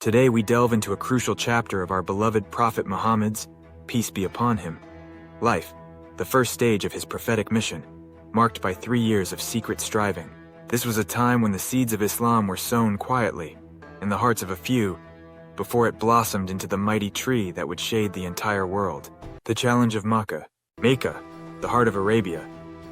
Today we delve into a crucial chapter of our beloved Prophet Muhammad's, peace be upon him, life, the first stage of his prophetic mission, marked by 3 years of secret striving. This was a time when the seeds of Islam were sown quietly, in the hearts of a few, before it blossomed into the mighty tree that would shade the entire world. The challenge of Makkah, the heart of Arabia,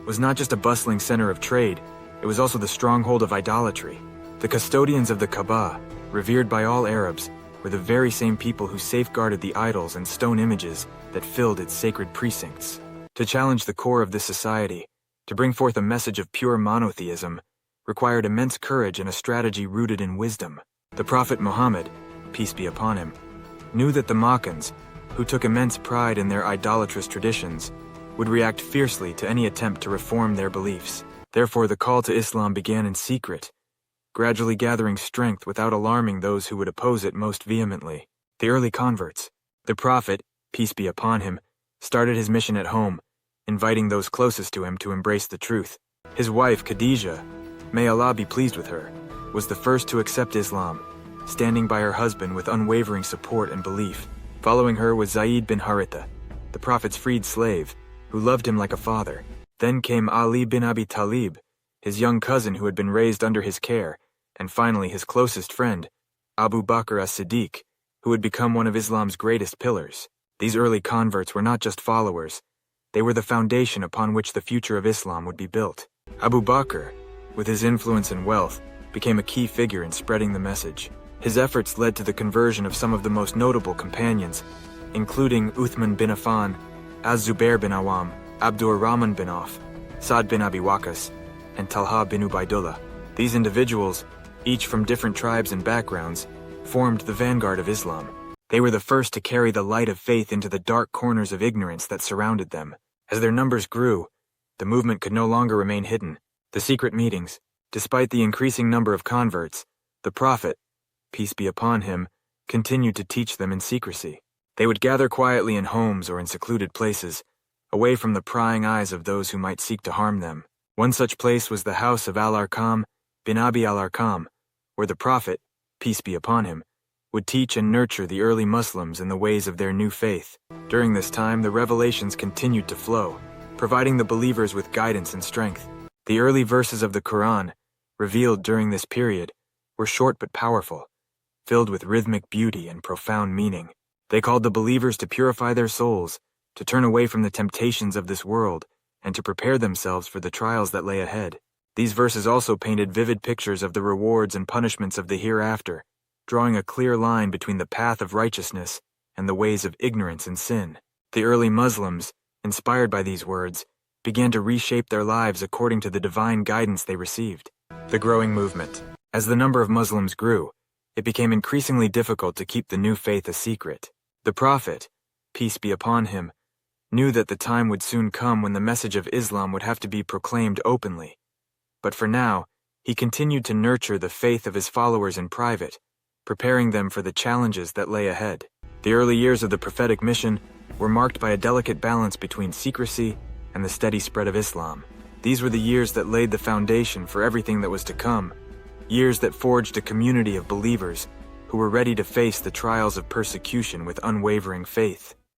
was not just a bustling center of trade, it was also the stronghold of idolatry. The custodians of the Kaaba, revered by all Arabs, were the very same people who safeguarded the idols and stone images that filled its sacred precincts. To challenge the core of this society, to bring forth a message of pure monotheism, required immense courage and a strategy rooted in wisdom. The Prophet Muhammad, peace be upon him, knew that the Makkans, who took immense pride in their idolatrous traditions, would react fiercely to any attempt to reform their beliefs. Therefore, the call to Islam began in secret, gradually gathering strength without alarming those who would oppose it most vehemently. The early converts. The Prophet, peace be upon him, started his mission at home, inviting those closest to him to embrace the truth. His wife, Khadijah, may Allah be pleased with her, was the first to accept Islam, standing by her husband with unwavering support and belief. Following her was Zayd bin Haritha, the Prophet's freed slave, who loved him like a father. Then came Ali bin Abi Talib, his young cousin who had been raised under his care, and finally his closest friend, Abu Bakr As-Siddiq, who would become one of Islam's greatest pillars. These early converts were not just followers, they were the foundation upon which the future of Islam would be built. Abu Bakr, with his influence and wealth, became a key figure in spreading the message. His efforts led to the conversion of some of the most notable companions, including Uthman bin Affan, Az-Zubair bin Awam, Abdur Rahman bin Auf, Sa'd bin Abi Waqqas, and Talha bin Ubaidullah. These individuals, each from different tribes and backgrounds, formed the vanguard of Islam. They were the first to carry the light of faith into the dark corners of ignorance that surrounded them. As their numbers grew, the movement could no longer remain hidden. The secret meetings, despite the increasing number of converts, the Prophet, peace be upon him, continued to teach them in secrecy. They would gather quietly in homes or in secluded places, away from the prying eyes of those who might seek to harm them. One such place was the house of Al-Arqam bin Abi Al-Arqam, where the Prophet, peace be upon him, would teach and nurture the early Muslims in the ways of their new faith. During this time, the revelations continued to flow, providing the believers with guidance and strength. The early verses of the Quran, revealed during this period, were short but powerful, filled with rhythmic beauty and profound meaning. They called the believers to purify their souls, to turn away from the temptations of this world, and to prepare themselves for the trials that lay ahead. These verses also painted vivid pictures of the rewards and punishments of the hereafter, drawing a clear line between the path of righteousness and the ways of ignorance and sin. The early Muslims, inspired by these words, began to reshape their lives according to the divine guidance they received. The growing movement. As the number of Muslims grew, it became increasingly difficult to keep the new faith a secret. The Prophet, peace be upon him, knew that the time would soon come when the message of Islam would have to be proclaimed openly. But for now, he continued to nurture the faith of his followers in private, preparing them for the challenges that lay ahead. The early years of the prophetic mission were marked by a delicate balance between secrecy and the steady spread of Islam. These were the years that laid the foundation for everything that was to come, years that forged a community of believers who were ready to face the trials of persecution with unwavering faith.